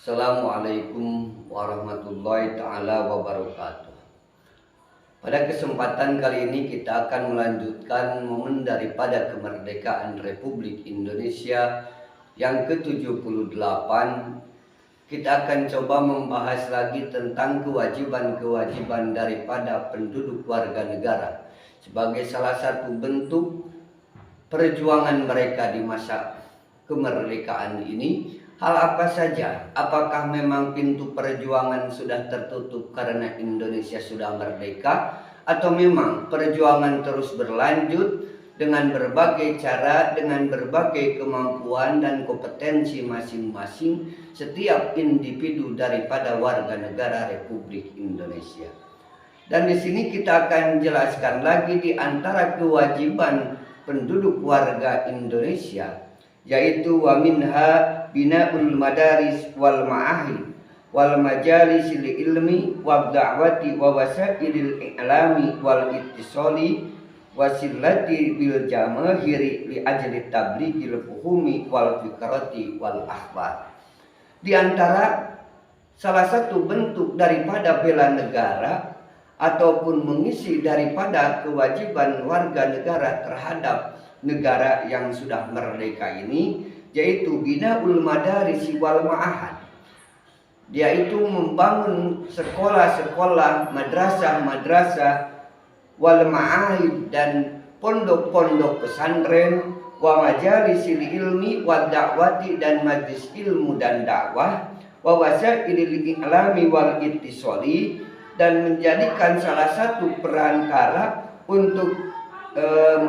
Assalamualaikum warahmatullahi ta'ala wabarakatuh. Pada kesempatan kali ini kita akan melanjutkan momen daripada kemerdekaan Republik Indonesia yang ke-78. Kita akan coba membahas lagi tentang kewajiban-kewajiban daripada penduduk warga negara sebagai salah satu bentuk perjuangan mereka di masa kemerdekaan ini. Hal apa saja? Apakah memang pintu perjuangan sudah tertutup karena Indonesia sudah merdeka, atau memang perjuangan terus berlanjut dengan berbagai cara, dengan berbagai kemampuan dan kompetensi masing-masing setiap individu daripada warga negara Republik Indonesia. Dan di sini kita akan jelaskan lagi di antara kewajiban penduduk warga Indonesia, yaitu wa minha bina'ul madaris wal ma'ahid wal majalis li ilmi wa da'wati wa wasailil i'lami wal ittisali wasilati bil jamahiri li ajli tablighil fuhumi wal fikrati wal akhbar. Di antara salah satu bentuk daripada bela negara ataupun mengisi daripada kewajiban warga negara terhadap negara yang sudah merdeka ini, yaitu binaul madaris wal ma'ahad, yaitu membangun sekolah-sekolah, madrasah-madrasah, wal ma'ahid dan pondok-pondok pesantren, wa majalisil ilmi wa da'wati dan majlis ilmu dan dakwah, wa wasailil i'lami wal ittisali dan menjadikan salah satu perantara untuk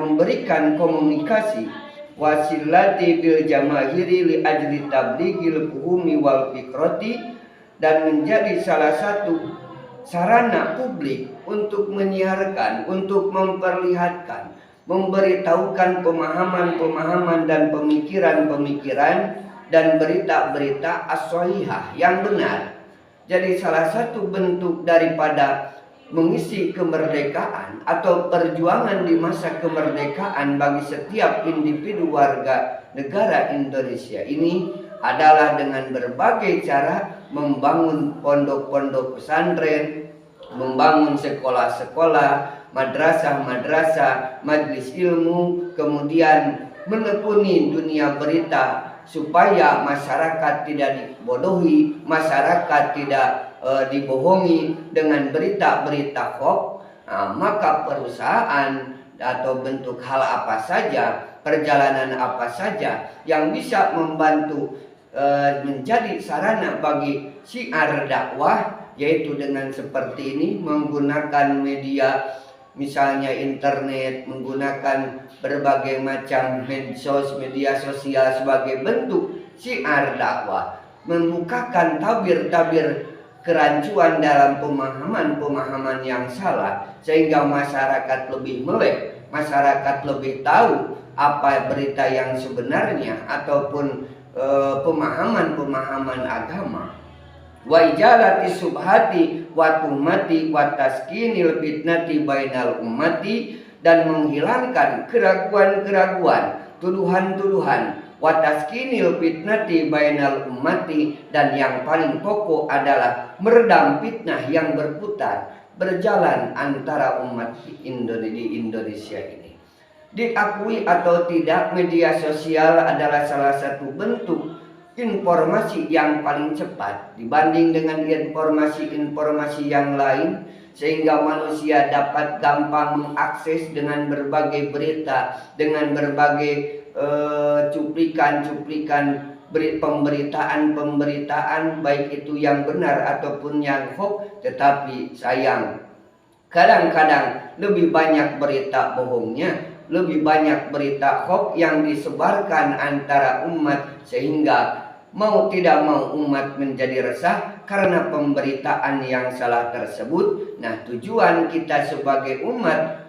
memberikan komunikasi, wasilati bil jamahiri li ajli tablighil fuhumi wal fikrati dan menjadi salah satu sarana publik untuk menyiarkan, untuk memperlihatkan, memberitahukan pemahaman-pemahaman dan pemikiran-pemikiran dan berita-berita as-shahihah yang benar. Jadi salah satu bentuk daripada mengisi kemerdekaan atau perjuangan di masa kemerdekaan bagi setiap individu warga negara Indonesia ini adalah dengan berbagai cara membangun pondok-pondok pesantren, membangun sekolah-sekolah, madrasah-madrasah, majlis ilmu, kemudian menekuni dunia berita supaya masyarakat tidak dibodohi, masyarakat tidak dibohongi dengan berita-berita hoax. Maka perusahaan atau bentuk hal apa saja, perjalanan apa saja yang bisa membantu menjadi sarana bagi syiar dakwah, yaitu dengan seperti ini, menggunakan media misalnya internet, menggunakan berbagai macam medsos, media sosial sebagai bentuk syiar dakwah, membukakan tabir-tabir kerancuan dalam pemahaman-pemahaman yang salah, sehingga masyarakat lebih melek, masyarakat lebih tahu apa berita yang sebenarnya ataupun pemahaman-pemahaman agama. Wa ijalati subhati wa tuhmati wa taskinil fitnati bainal ummati dan menghilangkan keraguan-keraguan, tuduhan-tuduhan, wa taskinil fitnati bainal ummati dan yang paling pokok adalah meredam fitnah yang berputar berjalan antara umat di Indonesia ini. Diakui atau tidak, media sosial adalah salah satu bentuk informasi yang paling cepat dibanding dengan informasi-informasi yang lain, sehingga manusia dapat gampang mengakses dengan berbagai berita, dengan berbagai cuplikan-cuplikan pemberitaan, baik itu yang benar ataupun yang hoax. Tetapi sayang, kadang-kadang lebih banyak berita bohongnya, lebih banyak berita hoax yang disebarkan antara umat, sehingga mau tidak mau umat menjadi resah karena pemberitaan yang salah tersebut. Nah, tujuan kita sebagai umat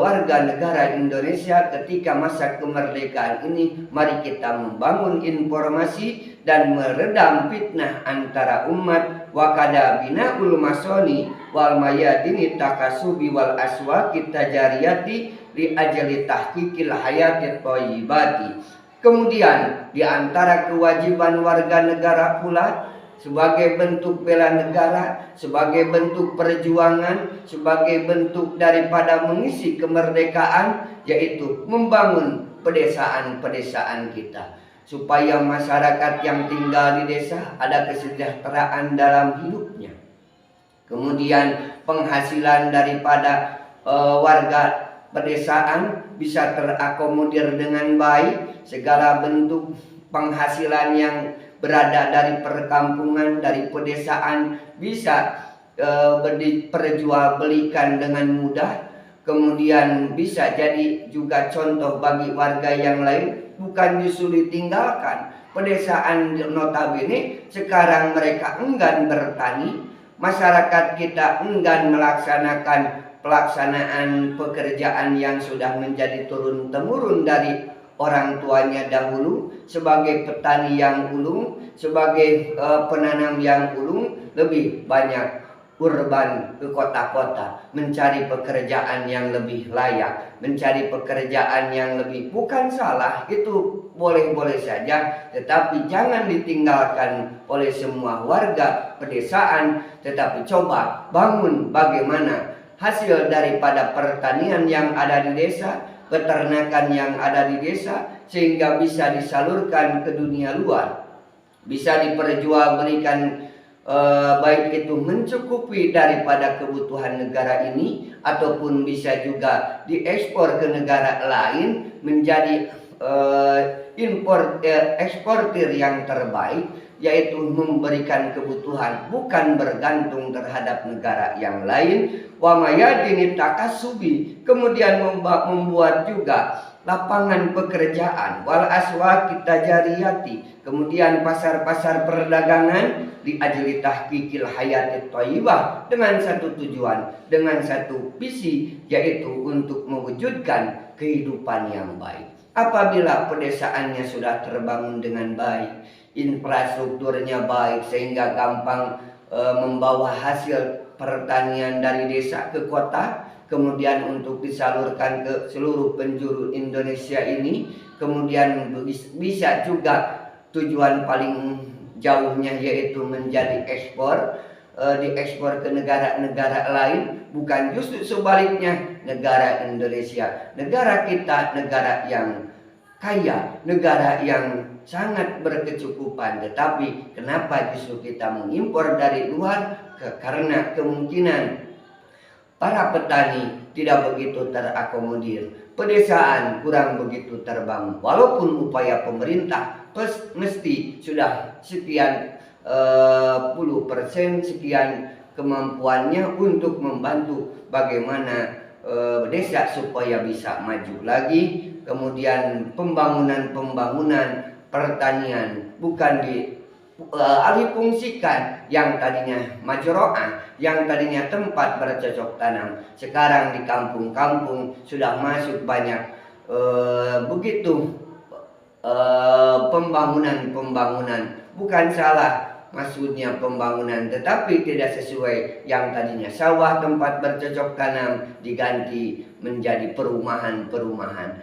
warga negara Indonesia ketika masa kemerdekaan ini, mari kita membangun informasi dan meredam fitnah antara umat. Wa kada binaul masoni wal mayadini takasubi wal aswaqit tajariyati li ajali tahqiqil hayati thayyibati. Kemudian di antara kewajiban warga negara pula sebagai bentuk bela negara, sebagai bentuk perjuangan, sebagai bentuk daripada mengisi kemerdekaan, yaitu membangun pedesaan-pedesaan kita, supaya masyarakat yang tinggal di desa ada kesejahteraan dalam hidupnya. Kemudian penghasilan daripada warga pedesaan bisa terakomodir dengan baik. Segala bentuk penghasilan yang berada dari perkampungan, dari pedesaan bisa diperjualbelikan dengan mudah. Kemudian bisa jadi juga contoh bagi warga yang lain, bukan justru ditinggalkan. Pedesaan notabene sekarang mereka enggan bertani, masyarakat kita enggan melaksanakan pelaksanaan pekerjaan yang sudah menjadi turun-temurun dari orang tuanya dahulu, sebagai petani yang ulung, sebagai penanam yang ulung, lebih banyak urban ke kota-kota, mencari pekerjaan yang lebih layak, mencari pekerjaan yang lebih, bukan salah, itu boleh-boleh saja, tetapi jangan ditinggalkan oleh semua warga pedesaan, tetapi coba bangun bagaimana hasil daripada pertanian yang ada di desa, peternakan yang ada di desa, sehingga bisa disalurkan ke dunia luar, bisa diperjualbelikan, baik itu mencukupi daripada kebutuhan negara ini, ataupun bisa juga diekspor ke negara lain menjadi eksportir yang terbaik, yaitu memberikan kebutuhan, bukan bergantung terhadap negara yang lain. Wa mayadini takasubi, kemudian membuat juga lapangan pekerjaan, wal aswaqit tajariyati, kemudian pasar-pasar perdagangan, di ajli tahqiqil hayati thayyibah, dengan satu tujuan, dengan satu visi, yaitu untuk mewujudkan kehidupan yang baik. Apabila pedesaannya sudah terbangun dengan baik, infrastrukturnya baik, sehingga gampang membawa hasil pertanian dari desa ke kota, kemudian untuk disalurkan ke seluruh penjuru Indonesia ini, kemudian bisa juga tujuan paling jauhnya yaitu menjadi ekspor, diekspor ke negara-negara lain, bukan justru sebaliknya. Negara Indonesia, negara kita, negara yang kaya, negara yang sangat berkecukupan, tetapi kenapa justru kita mengimpor dari luar? Karena kemungkinan para petani tidak begitu terakomodir, pedesaan kurang begitu terbangun, walaupun upaya pemerintah mesti sudah sekian puluh persen, sekian kemampuannya untuk membantu bagaimana desa supaya bisa maju lagi. Kemudian pembangunan pertanian bukan alih fungsikan, yang tadinya majroah, yang tadinya tempat bercocok tanam, sekarang di kampung-kampung sudah masuk banyak begitu pembangunan. Bukan salah maksudnya pembangunan, tetapi tidak sesuai. Yang tadinya sawah tempat bercocok tanam diganti menjadi perumahan.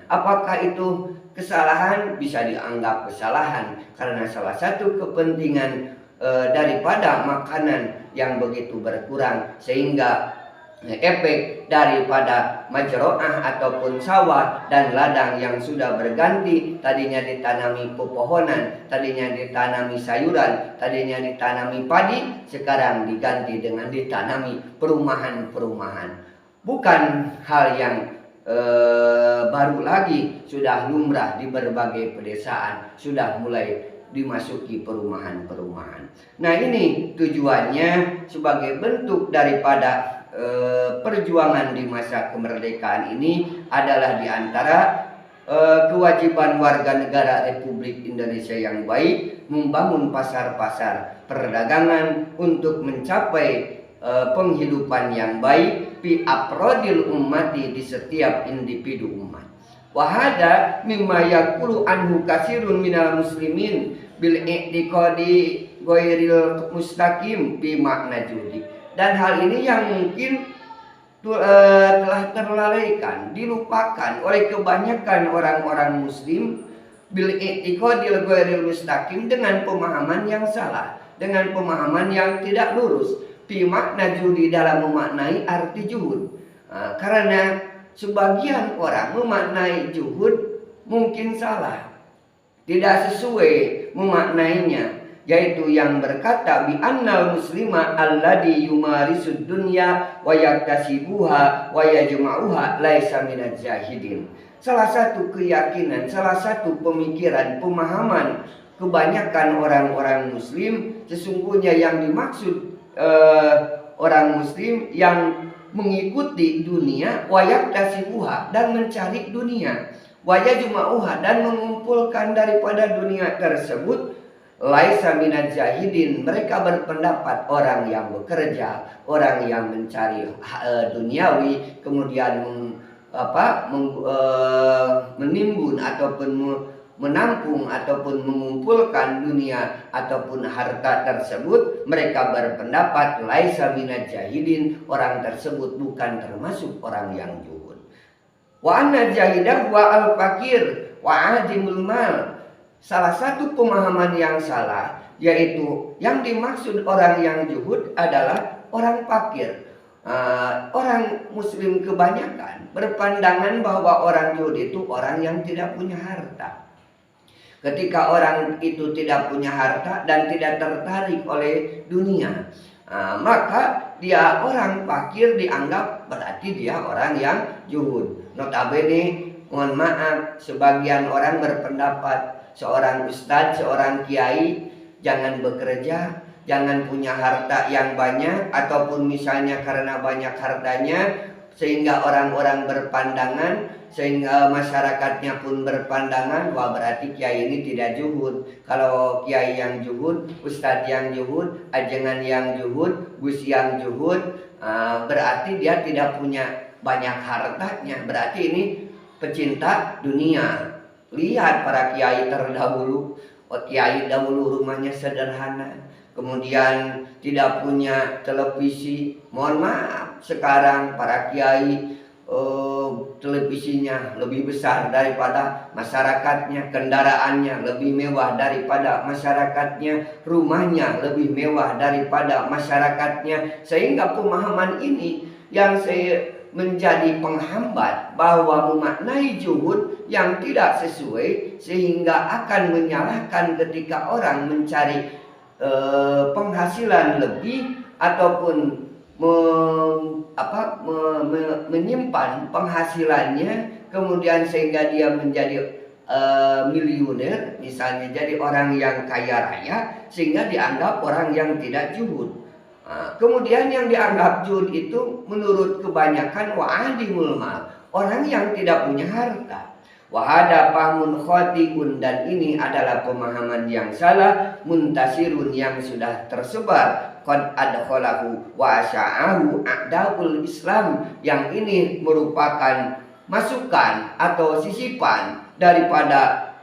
Apakah itu kesalahan? Bisa dianggap kesalahan, karena salah satu kepentingan daripada makanan yang begitu berkurang, sehingga efek daripada majroah ataupun sawah dan ladang yang sudah berganti, tadinya ditanami pepohonan, tadinya ditanami sayuran, tadinya ditanami padi, sekarang diganti dengan ditanami perumahan. Bukan hal yang baru lagi, sudah lumrah di berbagai pedesaan, sudah mulai dimasuki perumahan. Nah, ini tujuannya sebagai bentuk daripada perjuangan di masa kemerdekaan ini adalah diantara kewajiban warga negara Republik Indonesia yang baik, membangun pasar-pasar perdagangan untuk mencapai penghidupan yang baik fi afrodil ummati, di setiap individu umat. Wahada mimma yakulu anhu kasirun minal muslimin bil i'tiqadi ghairil mustaqim fi makna judi. Dan hal ini yang mungkin telah terlalaikan, dilupakan oleh kebanyakan orang-orang muslim, bil i'tiqadil ghairil mustaqim, dengan pemahaman yang salah, dengan pemahaman yang tidak lurus. Fi makna judi, dalam memaknai arti juhud. Karena sebagian orang memaknai juhud mungkin salah, tidak sesuai memaknainya, yaitu yang berkata bi annal muslima alladhi yumarisud dunya wa yaktasibuha wa yajma'uha laisa minaz zahidin. Salah satu keyakinan, salah satu pemikiran, pemahaman kebanyakan orang-orang muslim, sesungguhnya yang dimaksud orang muslim yang mengikuti dunia, wa yaktasibuha, dan mencari dunia, wa yajma'uha, dan mengumpulkan daripada dunia tersebut, laisa minaz zahidin, mereka berpendapat orang yang bekerja, orang yang mencari duniawi, kemudian menimbun ataupun menampung ataupun mengumpulkan dunia ataupun harta tersebut, mereka berpendapat laisa minaz zahidin, orang tersebut bukan termasuk orang yang zuhud. Wa anna zahidah wa al-fakir wa adimul mal. Salah satu pemahaman yang salah, yaitu yang dimaksud orang yang zuhud adalah orang fakir. Orang muslim kebanyakan berpandangan bahwa orang zuhud itu orang yang tidak punya harta. Ketika orang itu tidak punya harta dan tidak tertarik oleh dunia, maka dia orang fakir, dianggap berarti dia orang yang zuhud. Notabene, mohon maaf, sebagian orang berpendapat seorang ustadz, seorang kiai jangan bekerja, jangan punya harta yang banyak, ataupun misalnya karena banyak hartanya sehingga orang-orang berpandangan, sehingga masyarakatnya pun berpandangan, wah berarti kiai ini tidak zuhud. Kalau kiai yang zuhud, ustadz yang zuhud, ajengan yang zuhud, gus yang zuhud, berarti dia tidak punya banyak hartanya, berarti ini pecinta dunia. Lihat para kiai terdahulu, kiai dahulu rumahnya sederhana, kemudian tidak punya televisi. Mohon maaf, sekarang para kiai televisinya lebih besar daripada masyarakatnya, kendaraannya lebih mewah daripada masyarakatnya, rumahnya lebih mewah daripada masyarakatnya, sehingga pemahaman ini yang saya menjadi penghambat bahwa memaknai zuhud yang tidak sesuai, sehingga akan menyalahkan ketika orang mencari penghasilan lebih ataupun menyimpan penghasilannya, kemudian sehingga dia menjadi miliuner, misalnya jadi orang yang kaya raya, sehingga dianggap orang yang tidak zuhud. Kemudian yang dianggap zuhud itu menurut kebanyakan wa'adimul mal, orang yang tidak punya harta. Wahada fahmun khati'un, dan ini adalah pemahaman yang salah, muntasirun, yang sudah tersebar, qad adkhalahu wa asya'ahu a'daul Islam, yang ini merupakan masukan atau sisipan daripada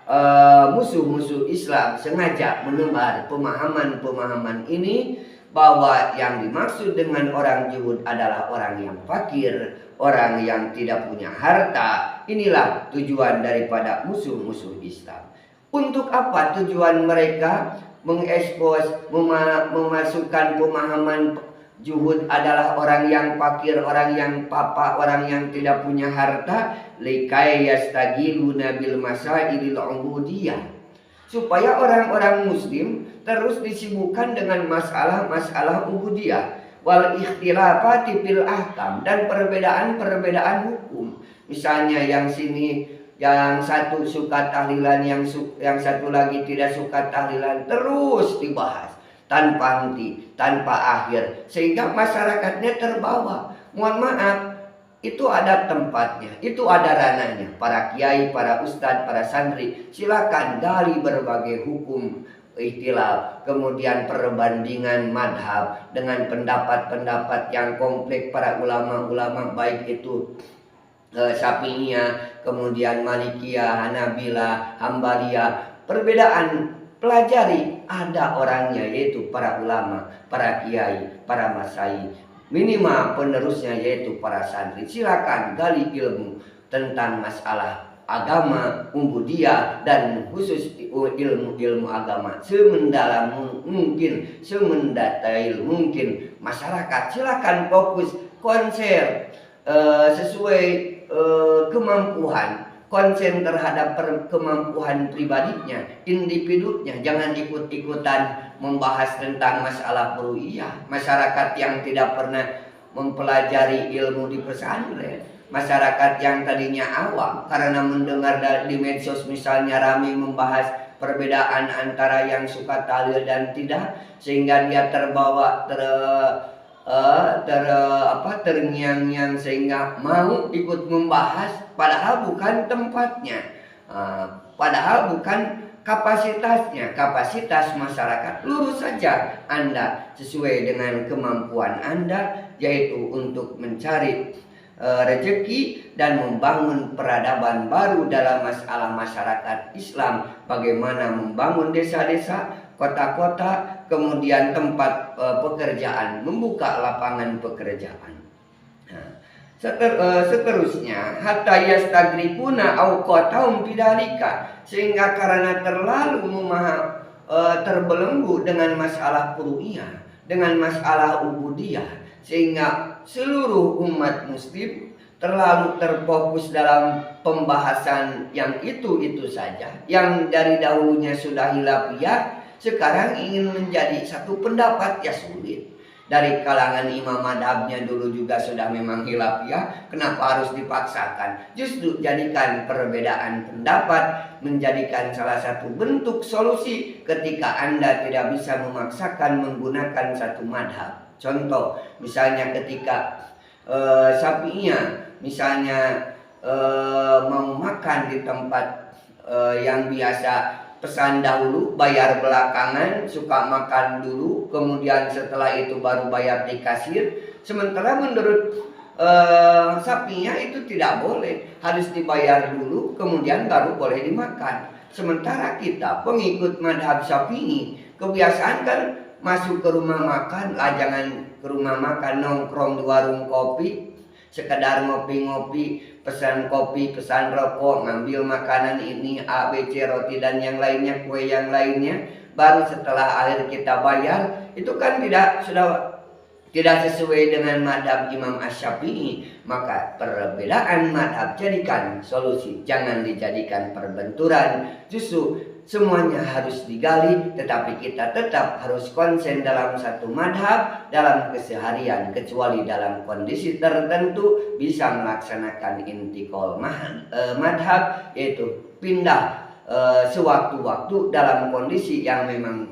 musuh-musuh Islam, sengaja menebar pemahaman-pemahaman ini, bahwa yang dimaksud dengan orang zuhud adalah orang yang fakir, orang yang tidak punya harta. Inilah tujuan daripada musuh-musuh Islam. Untuk apa tujuan mereka mengekspos, memasukkan pemahaman zuhud adalah orang yang fakir, orang yang papa, orang yang tidak punya harta, likai yastagiluna bil masailil ubudiyah, supaya orang-orang muslim terus disibukkan dengan masalah-masalah ubudiyah, wal ikhtilafati fil ahkam, dan perbedaan-perbedaan hukum. Misalnya yang sini, yang satu suka tahlilan, yang satu lagi tidak suka tahlilan, terus dibahas tanpa henti, tanpa akhir, sehingga masyarakatnya terbawa. Mohon maaf, itu ada tempatnya, itu ada ranahnya. Para kiai, para ustadz, para santri, silakan gali berbagai hukum ikhtilaf, kemudian perbandingan madhab dengan pendapat-pendapat yang kompleks para ulama-ulama, baik itu Syafi'iyah, kemudian Malikiyah, Hanabilah, Hambaliyah. Perbedaan pelajari, ada orangnya, yaitu para ulama, para kiai, para masai, minimal penerusnya yaitu para santri. Silakan gali ilmu tentang masalah agama, ubudiyah, dan khusus ilmu agama semendalam mungkin, semendetail mungkin. Masyarakat silakan fokus konser sesuai kemampuan, konsen terhadap kemampuan pribadinya, individunya. Jangan ikut-ikutan membahas tentang masalah ru'iyah. Masyarakat yang tidak pernah mempelajari ilmu di pesantren, masyarakat yang tadinya awam karena mendengar di medsos misalnya ramai membahas perbedaan antara yang suka tahlil dan tidak, sehingga dia terbawa terngiang-ngiang sehingga mau ikut membahas, padahal bukan tempatnya, padahal bukan kapasitasnya. Kapasitas masyarakat lurus saja Anda sesuai dengan kemampuan Anda, yaitu untuk mencari rezeki dan membangun peradaban baru dalam masalah masyarakat Islam. Bagaimana membangun desa-desa, kota-kota, kemudian tempat pekerjaan, membuka lapangan pekerjaan. Nah, seterusnya hatta yastagrifuna awqatahum bidzalika, sehingga karena terlalu terbelenggu dengan masalah furu'iyah, dengan masalah ubudiyah, sehingga seluruh umat muslim terlalu terfokus dalam pembahasan yang itu saja, yang dari dahulunya sudah hilafiyah, sekarang ingin menjadi satu pendapat, ya sulit. Dari kalangan imam madhabnya dulu juga sudah memang hilafiyah, kenapa harus dipaksakan? Justru jadikan perbedaan pendapat menjadikan salah satu bentuk solusi ketika Anda tidak bisa memaksakan menggunakan satu madhab. Contoh, misalnya ketika Syafi'iyah misalnya mau makan di tempat yang biasa pesan dahulu, bayar belakangan, suka makan dulu, kemudian setelah itu baru bayar di kasir. Sementara menurut Syafi'iyah itu tidak boleh, harus dibayar dulu kemudian baru boleh dimakan. Sementara kita pengikut madhab Syafi'i, kebiasaan kan masuk ke rumah makan, jangan ke rumah makan nongkrong di warung kopi, sekedar ngopi-ngopi, pesan kopi, pesan rokok, ngambil makanan ini A, B, C, roti dan yang lainnya, kue yang lainnya, baru setelah akhir kita bayar. Itu kan tidak sesuai dengan madhab Imam Asy-Syafi'i. Maka perbedaan madhab jadikan solusi, jangan dijadikan perbenturan. Justru semuanya harus digali, tetapi kita tetap harus konsen dalam satu madhab dalam keseharian, kecuali dalam kondisi tertentu bisa melaksanakan intikal madhab, yaitu pindah sewaktu-waktu dalam kondisi yang memang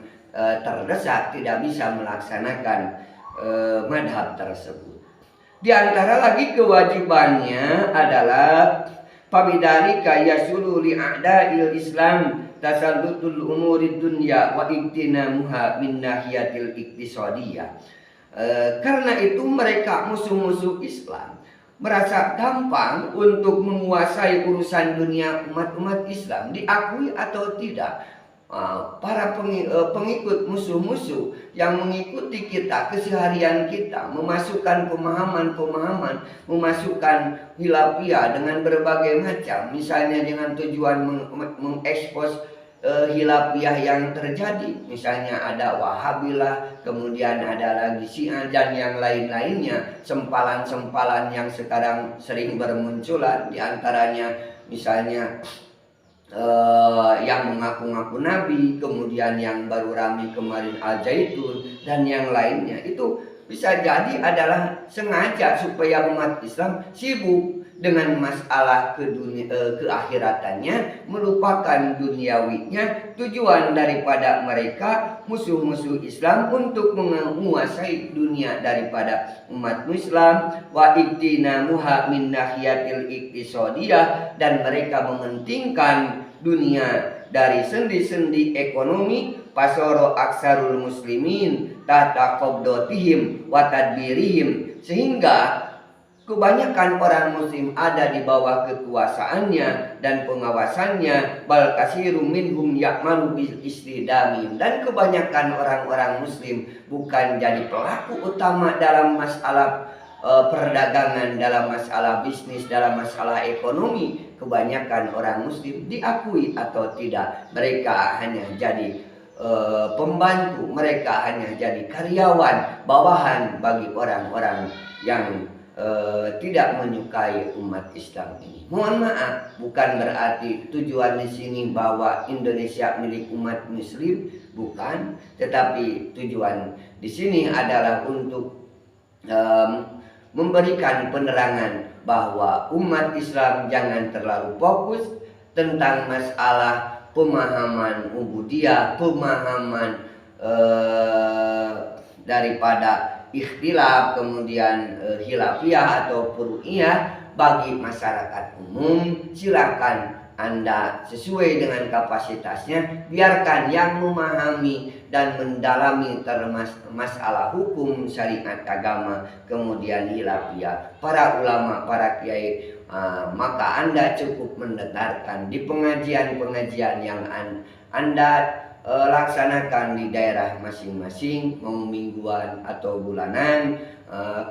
terdesak, tidak bisa melaksanakan madhab tersebut. Di antara lagi kewajibannya adalah fabidzalika yasulu li a'da'il Islam tasallutul umuri dunya wa iktinamuha min nahiyatil iktisadiyah. Karena itu mereka musuh-musuh Islam merasa gampang untuk menguasai urusan dunia umat-umat Islam, diakui atau tidak. Para pengikut musuh-musuh yang mengikuti kita, keseharian kita, memasukkan pemahaman-pemahaman, memasukkan hilafiyah dengan berbagai macam, misalnya dengan tujuan mengekspos hilafiyah yang terjadi, misalnya ada Wahabilah, kemudian ada lagi Syiah dan yang lain-lainnya, sempalan-sempalan yang sekarang sering bermunculan, diantaranya misalnya yang mengaku-ngaku nabi, kemudian yang baru ramai kemarin Al-Zaitun dan yang lainnya. Itu bisa jadi adalah sengaja supaya umat Islam sibuk dengan masalah keakhiratannya, melupakan duniawinya. Tujuan daripada mereka musuh-musuh Islam untuk menguasai dunia daripada umat Islam, wa iktinamuha min nahiyatil iktisadiyah, dan mereka mementingkan dunia dari sendi-sendi ekonomi. Pasoro aksarul muslimin tahta qabdatihim wa tadbirihim, sehingga kebanyakan orang muslim ada di bawah kekuasaannya dan pengawasannya. Bal kasirum minhum ya'malu bil istidamim, dan kebanyakan orang-orang muslim bukan jadi pelaku utama dalam masalah perdagangan, dalam masalah bisnis, dalam masalah ekonomi. kebanyakan orang muslim diakui atau tidak, mereka hanya jadi pembantu, mereka hanya jadi karyawan bawahan bagi orang-orang yang tidak menyukai umat Islam ini. Mohon maaf, bukan berarti tujuan di sini bahwa Indonesia milik umat Muslim, bukan. Tetapi tujuan di sini adalah untuk memberikan penerangan bahwa umat Islam jangan terlalu fokus tentang masalah pemahaman ubudiyah, pemahaman daripada ikhtilaf, kemudian khilafiyah atau furu'iyah bagi masyarakat umum. Silakan Anda sesuai dengan kapasitasnya, biarkan yang memahami dan mendalami masalah hukum syariat agama, kemudian khilafiyah, para ulama, para kiai, maka Anda cukup mendengarkan di pengajian-pengajian yang Anda laksanakan di daerah masing-masing, mau mingguan atau bulanan.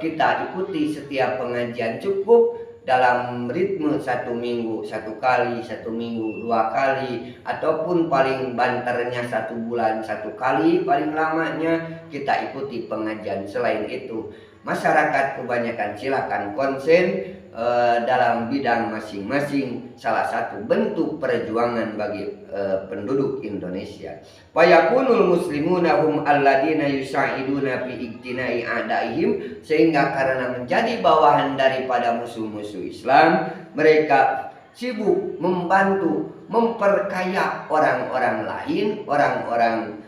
Kita ikuti setiap pengajian cukup dalam ritme 1 minggu 1 kali, 1 minggu 2 kali, ataupun paling banternya 1 bulan 1 kali, paling lamanya kita ikuti pengajian. Selain itu, masyarakat kebanyakan silakan konsen dalam bidang masing-masing, salah satu bentuk perjuangan bagi penduduk Indonesia. Fayakunul muslimuna hum alladina yusa'iduna fi iktinai a'daihim, sehingga karena menjadi bawahan daripada musuh-musuh Islam, mereka sibuk membantu memperkaya orang-orang lain, orang-orang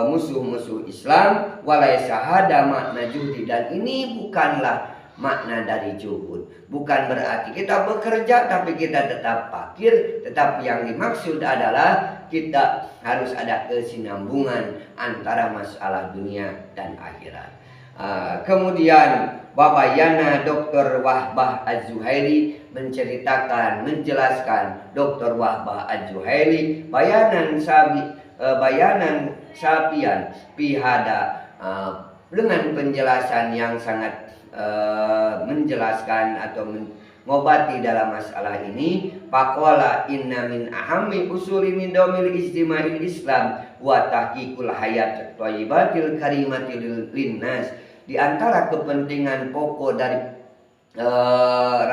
musuh-musuh Islam. Walaysa hada makna juhdi, dan ini bukanlah makna dari juhud. Bukan berarti kita bekerja tapi kita tetap fakir, tetapi yang dimaksud adalah kita harus ada kesinambungan antara masalah dunia dan akhirat. Kemudian Wabayana Dr. Wahbah Az-Zuhaili menjelaskan, Dr. Wahbah Az-Zuhaili bayanan sapian pihada, dengan penjelasan yang sangat menjelaskan atau mengobati dalam masalah ini. Faqala inna min ahammi usuli min domil istima'il Islam wa tahqiqul hayat thayyibatil karimatil linnas. Di antara kepentingan pokok dari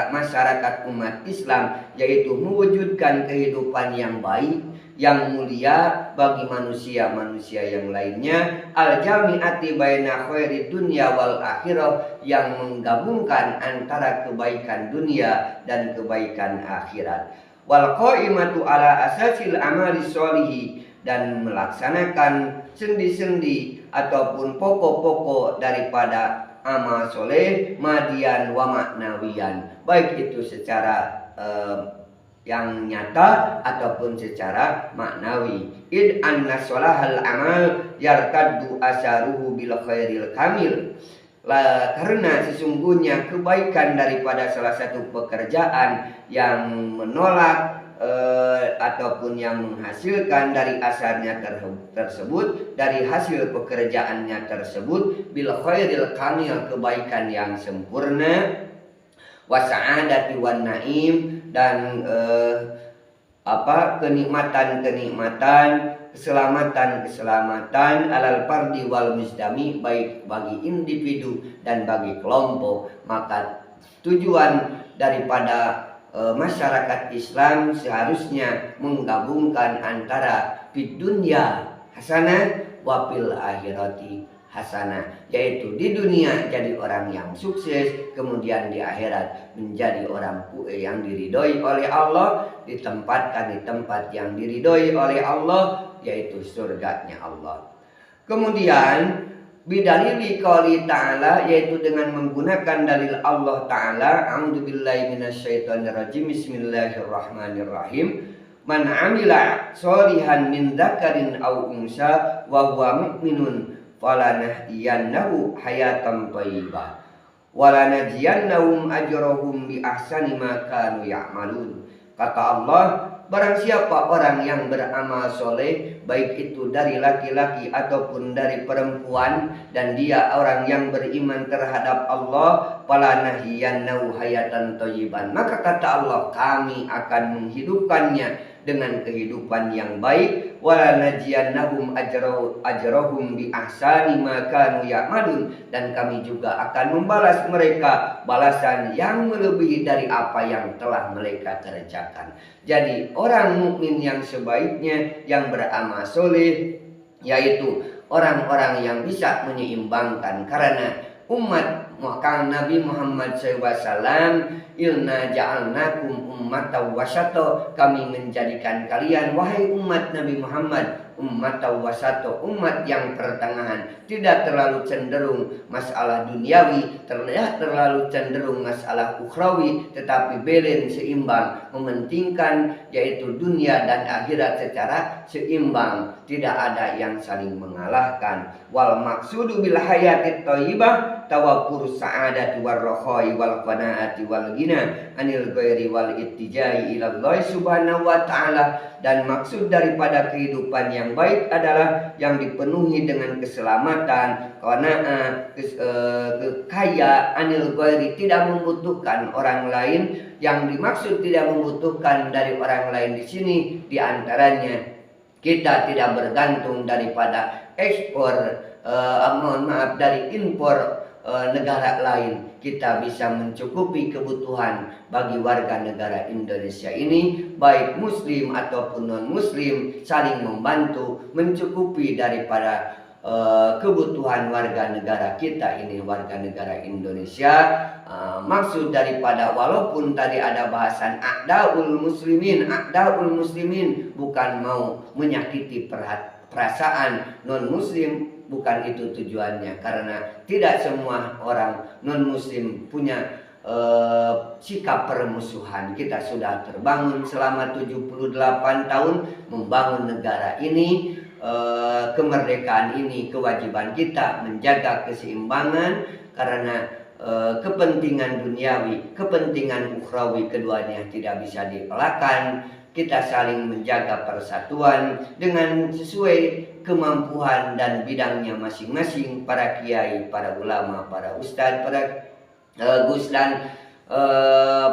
masyarakat umat Islam yaitu mewujudkan kehidupan yang baik, yang mulia bagi manusia-manusia yang lainnya, al-jami'ati baina khairi dunya wal akhirah, yang menggabungkan antara kebaikan dunia dan kebaikan akhirat, wal qaimatu ala asasil amali sholihi, dan melaksanakan sendi-sendi ataupun pokok-pokok daripada amal soleh madian wa maknawiyan, baik itu secara yang nyata ataupun secara maknawi. Id anna solahal amal yartaddu asaruhu bil khairil kamil. Karena sesungguhnya kebaikan daripada salah satu pekerjaan yang menolak ataupun yang menghasilkan dari asarnya tersebut, dari hasil pekerjaannya tersebut, bil khairil kamil, kebaikan yang sempurna, wasa'adati wan naim, dan kenikmatan, keselamatan alal fardi wal muzdami, baik bagi individu dan bagi kelompok. Maka tujuan daripada masyarakat Islam seharusnya menggabungkan antara fid dunya hasanah wa fil akhirati hasanah, yaitu di dunia jadi orang yang sukses, kemudian di akhirat menjadi orang yang diridhoi oleh Allah, ditempatkan di tempat yang diridhoi oleh Allah, yaitu surganya Allah. Kemudian bidalili qouli ta'ala, yaitu dengan menggunakan dalil Allah Ta'ala, a'udzubillahi minasyaitonirrajim, bismillahirrahmanirrahim, man amila sholihan min dzakarin aw unsa wa huwa mu'minun falanahdiyannahu hayatan thayyibah walanajziyannahum ajrahum bi ahsani ma kanu ya'malun. Kata Allah, barang siapa orang yang beramal soleh, baik itu dari laki-laki ataupun dari perempuan, dan dia orang yang beriman terhadap Allah, falanahyiyannahu hayatan thayyiban, maka kata Allah, kami akan menghidupkannya dengan kehidupan yang baik, walanajiyannahum ajrahum bi ahsani ma kanu ya'malun, dan kami juga akan membalas mereka balasan yang melebihi dari apa yang telah mereka kerjakan. Jadi orang mukmin yang sebaiknya, yang beramal soleh, yaitu orang-orang yang bisa menyeimbangkan, karena umat Nabi Muhammad SAW, ilna ja'alnakum ummatan wasata, kami menjadikan kalian wahai umat Nabi Muhammad ummatan wasata, umat yang pertengahan, tidak terlalu cenderung masalah duniawi, tidak terlalu cenderung masalah ukhrawi, tetapi balance, seimbang, mementingkan yaitu dunia dan akhirat secara seimbang, tidak ada yang saling mengalahkan. Wal maksudu bil hayati thayyibah tawakkul sa'adati warrakhai wal qanaati wal ghina anil ghairi wal ittijai ila Allah subhanahu wa ta'ala, dan maksud daripada kehidupan yang baik adalah yang dipenuhi dengan keselamatan, qanaah, kaya, anil ghairi, tidak membutuhkan orang lain. Yang dimaksud tidak membutuhkan dari orang lain di sini diantaranya kita tidak bergantung daripada ekspor, dari impor negara lain. Kita bisa mencukupi kebutuhan bagi warga negara Indonesia ini, baik muslim ataupun non muslim, saling membantu mencukupi daripada kebutuhan warga negara kita ini, warga negara Indonesia. Maksud daripada, walaupun tadi ada bahasan a'daul muslimin bukan mau menyakiti perasaan non muslim, bukan itu tujuannya, karena tidak semua orang non muslim punya sikap permusuhan. Kita sudah terbangun selama 78 tahun membangun negara ini, kemerdekaan ini kewajiban kita menjaga keseimbangan, karena kepentingan duniawi, kepentingan ukhrawi, keduanya tidak bisa dielakkan. Kita saling menjaga persatuan dengan sesuai kemampuan dan bidangnya masing-masing, para kiai, para ulama, para ustadz, para gus dan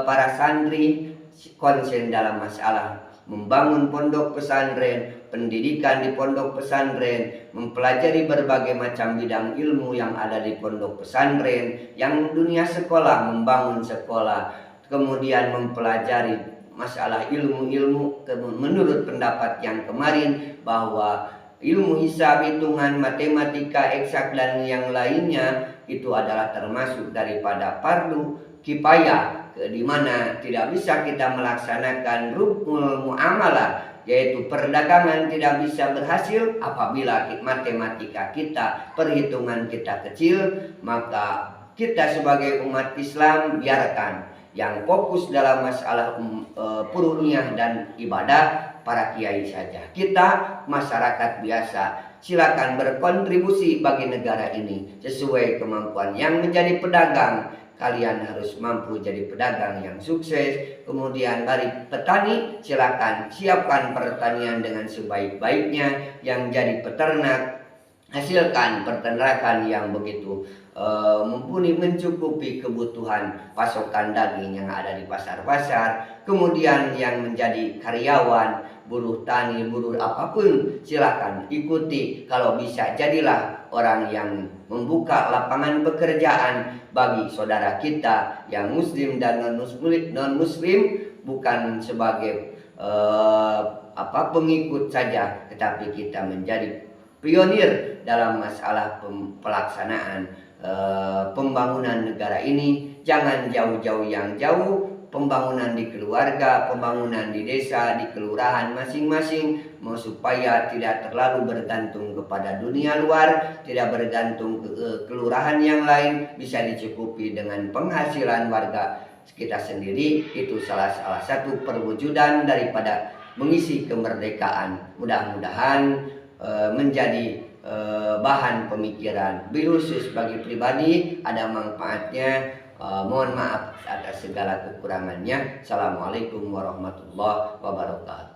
para santri konsen dalam masalah membangun pondok pesantren, pendidikan di pondok pesantren, mempelajari berbagai macam bidang ilmu yang ada di pondok pesantren, yang dunia sekolah, membangun sekolah, kemudian mempelajari masalah ilmu-ilmu menurut pendapat yang kemarin, bahwa ilmu hisab, hitungan, matematika, eksak dan yang lainnya itu adalah termasuk daripada fardu kifayah, di mana tidak bisa kita melaksanakan ruknul muamalah, yaitu perdagangan tidak bisa berhasil apabila matematika kita, perhitungan kita kecil. Maka kita sebagai umat Islam biarkan yang fokus dalam masalah puruniyah dan ibadah para kiai saja. Kita masyarakat biasa silakan berkontribusi bagi negara ini sesuai kemampuan. Yang menjadi pedagang, kalian harus mampu jadi pedagang yang sukses. Kemudian dari petani, silakan siapkan pertanian dengan sebaik-baiknya. Yang jadi peternak, hasilkan peternakan yang begitu mumpuni, mencukupi kebutuhan pasokan daging yang ada di pasar-pasar. Kemudian yang menjadi karyawan, buruh tani, buruh apapun, silakan ikuti. Kalau bisa, jadilah orang yang membuka lapangan pekerjaan bagi saudara kita yang muslim dan non muslim, bukan sebagai pengikut saja, tetapi kita menjadi pionir dalam masalah pelaksanaan pembangunan negara ini. Jangan jauh-jauh, yang jauh, pembangunan di keluarga, pembangunan di desa, di kelurahan masing-masing, supaya tidak terlalu bergantung kepada dunia luar, tidak bergantung ke kelurahan yang lain, bisa dicukupi dengan penghasilan warga kita sendiri. Itu salah satu perwujudan daripada mengisi kemerdekaan. Mudah-mudahan menjadi bahan pemikiran khusus bagi pribadi, ada manfaatnya Mohon maaf atas segala kekurangannya. Assalamualaikum warahmatullahi wabarakatuh.